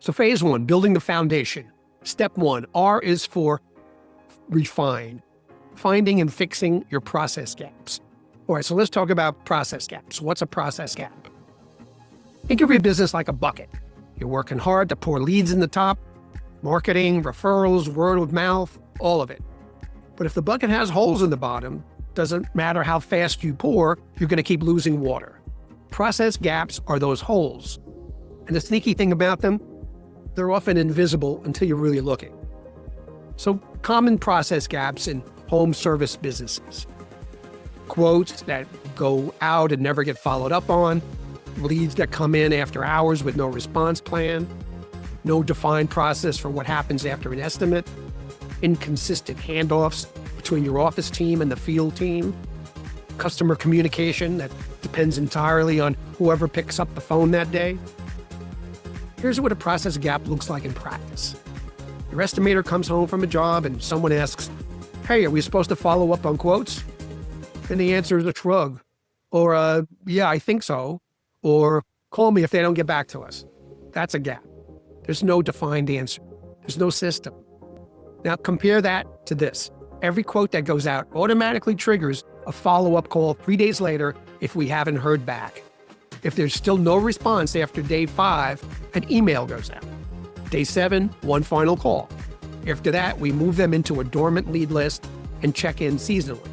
So phase one, building the foundation. Step one, R is for refine, finding and fixing your process gaps. All right, so let's talk about process gaps. What's a process gap? Think of your business like a bucket. You're working hard to pour leads in the top, marketing, referrals, word of mouth, all of it. But if the bucket has holes in the bottom, doesn't matter how fast you pour, you're going to keep losing water. Process gaps are those holes. And the sneaky thing about them, they're often invisible until you're really looking. So common process gaps in home service businesses. Quotes that go out and never get followed up on, leads that come in after hours with no response plan, no defined process for what happens after an estimate, inconsistent handoffs between your office team and the field team, customer communication that depends entirely on whoever picks up the phone that day. Here's what a process gap looks like in practice. Your estimator comes home from a job and someone asks, "Hey, are we supposed to follow up on quotes?" And the answer is a shrug, or "Yeah, I think so," or "Call me if they don't get back to us." That's a gap. There's no defined answer. There's no system. Now compare that to this. Every quote that goes out automatically triggers a follow-up call 3 days later if we haven't heard back. If there's still no response after day 5, an email goes out. Day 7, one final call. After that, we move them into a dormant lead list and check in seasonally.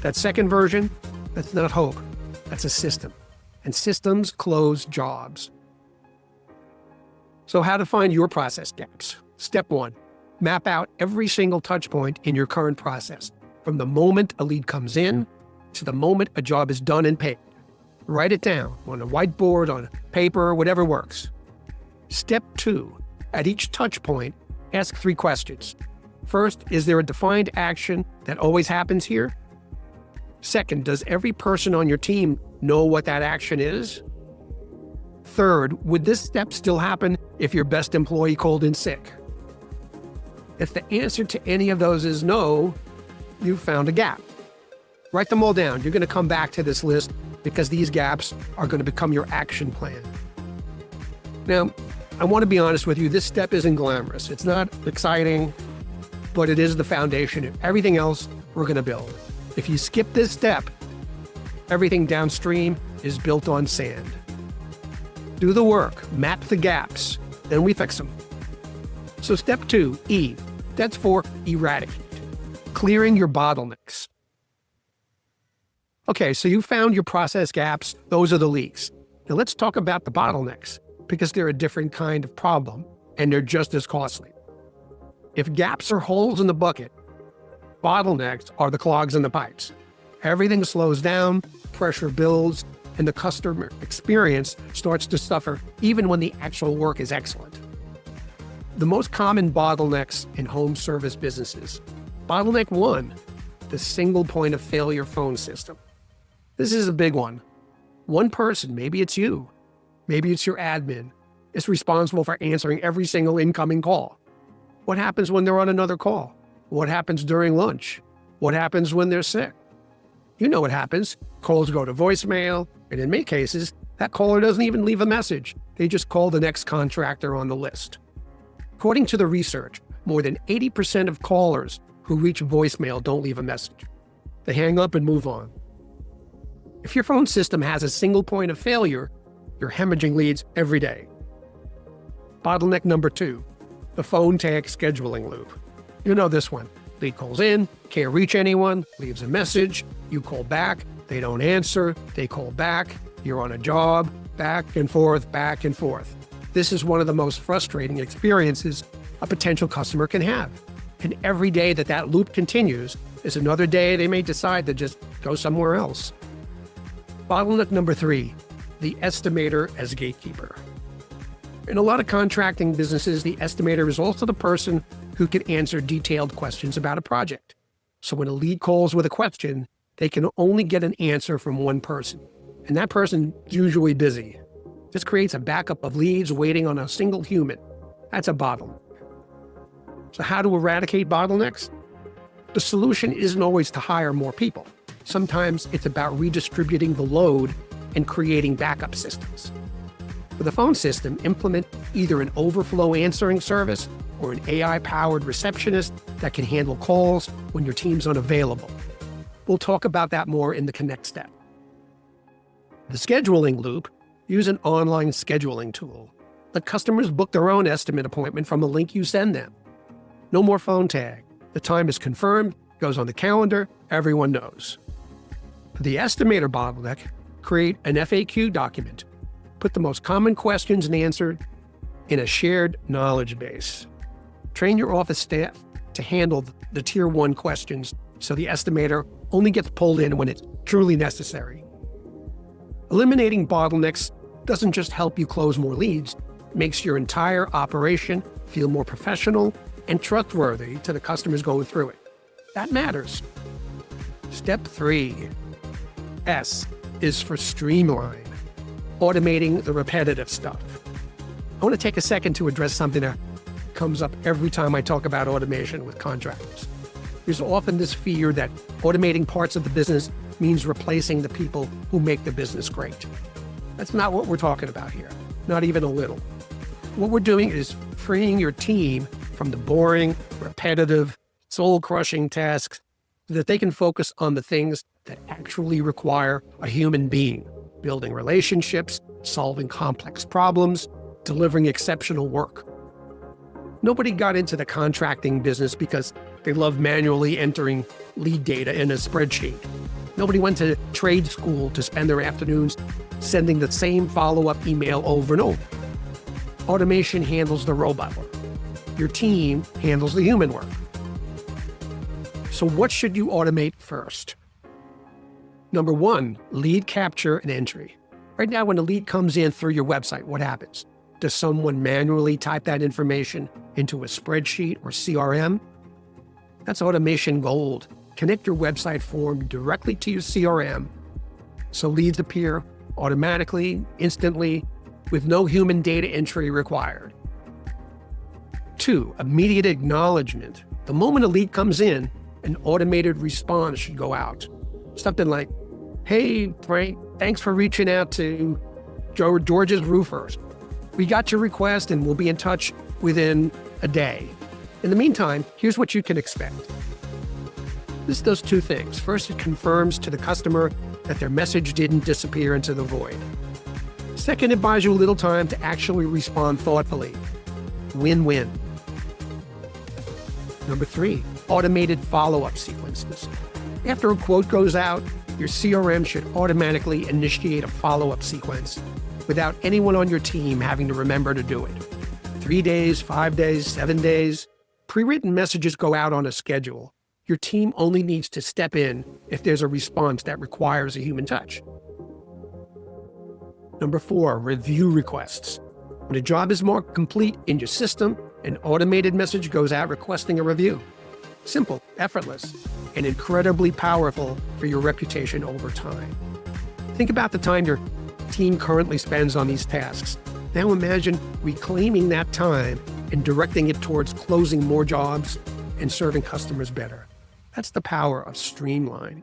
That second version, that's not hope. That's a system. And systems close jobs. So how to find your process gaps? Step 1, map out every single touch point in your current process, from the moment a lead comes in to the moment a job is done and paid. Write it down on a whiteboard, on paper, whatever works. Step 2, at each touch point, ask 3 questions. First, is there a defined action that always happens here? Second, does every person on your team know what that action is? Third, would this step still happen if your best employee called in sick? If the answer to any of those is no, you've found a gap. Write them all down. You're going to come back to this list because these gaps are going to become your action plan. Now, I want to be honest with you, this step isn't glamorous. It's not exciting, but it is the foundation of everything else we're going to build. If you skip this step, everything downstream is built on sand. Do the work, map the gaps, then we fix them. So step 2, E, that's for eradicate, clearing your bottlenecks. Okay, so you found your process gaps, those are the leaks. Now let's talk about the bottlenecks, because they're a different kind of problem, and they're just as costly. If gaps are holes in the bucket, bottlenecks are the clogs in the pipes. Everything slows down, pressure builds, and the customer experience starts to suffer even when the actual work is excellent. The most common bottlenecks in home service businesses. Bottleneck 1, the single point of failure phone system. This is a big one. One person, maybe it's you, maybe it's your admin, is responsible for answering every single incoming call. What happens when they're on another call? What happens during lunch? What happens when they're sick? You know what happens. Calls go to voicemail, and in many cases, that caller doesn't even leave a message. They just call the next contractor on the list. According to the research, more than 80% of callers who reach voicemail don't leave a message. They hang up and move on. If your phone system has a single point of failure, you're hemorrhaging leads every day. Bottleneck number 2, the phone tag scheduling loop. You know this one. Lead calls in, can't reach anyone, leaves a message, you call back, they don't answer, they call back, you're on a job, back and forth, back and forth. This is one of the most frustrating experiences a potential customer can have. And every day that loop continues is another day they may decide to just go somewhere else. Bottleneck number 3, the estimator as gatekeeper. In a lot of contracting businesses, the estimator is also the person who can answer detailed questions about a project. So when a lead calls with a question, they can only get an answer from one person. And that person is usually busy. This creates a backup of leads waiting on a single human. That's a bottleneck. So how to eradicate bottlenecks? The solution isn't always to hire more people. Sometimes it's about redistributing the load and creating backup systems. For the phone system, implement either an overflow answering service or an AI-powered receptionist that can handle calls when your team's unavailable. We'll talk about that more in the Connect step. The scheduling loop, use an online scheduling tool. Let customers book their own estimate appointment from a link you send them. No more phone tag. The time is confirmed, goes on the calendar, everyone knows. For the estimator bottleneck, create an FAQ document. Put the most common questions and answers in a shared knowledge base. Train your office staff to handle the tier 1 questions so the estimator only gets pulled in when it's truly necessary. Eliminating bottlenecks doesn't just help you close more leads, it makes your entire operation feel more professional and trustworthy to the customers going through it. That matters. Step 3, S, is for Streamline, automating the repetitive stuff. I want to take a second to address something that comes up every time I talk about automation with contractors. There's often this fear that automating parts of the business means replacing the people who make the business great. That's not what we're talking about here, not even a little. What we're doing is freeing your team from the boring, repetitive, soul-crushing tasks so that they can focus on the things that actually require a human being, building relationships, solving complex problems, delivering exceptional work. Nobody got into the contracting business because they love manually entering lead data in a spreadsheet. Nobody went to trade school to spend their afternoons sending the same follow-up email over and over. Automation handles the robot work. Your team handles the human work. So what should you automate first? Number 1, lead capture and entry. Right now, when a lead comes in through your website, what happens? Does someone manually type that information into a spreadsheet or CRM? That's automation gold. Connect your website form directly to your CRM so leads appear automatically, instantly, with no human data entry required. 2, immediate acknowledgement. The moment a lead comes in, an automated response should go out. Something like, "Hey, Frank, thanks for reaching out to George's Roofers. We got your request and we'll be in touch within a day. In the meantime, here's what you can expect." This does 2 things. First, it confirms to the customer that their message didn't disappear into the void. Second, it buys you a little time to actually respond thoughtfully. Win-win. Number 3, automated follow-up sequences. After a quote goes out, your CRM should automatically initiate a follow-up sequence without anyone on your team having to remember to do it. 3 days, 5 days, 7 days. Pre-written messages go out on a schedule. Your team only needs to step in if there's a response that requires a human touch. Number 4, review requests. When a job is marked complete in your system, an automated message goes out requesting a review. Simple, effortless, and incredibly powerful for your reputation over time. Think about the time your team currently spends on these tasks. Now imagine reclaiming that time and directing it towards closing more jobs and serving customers better. That's the power of Streamline.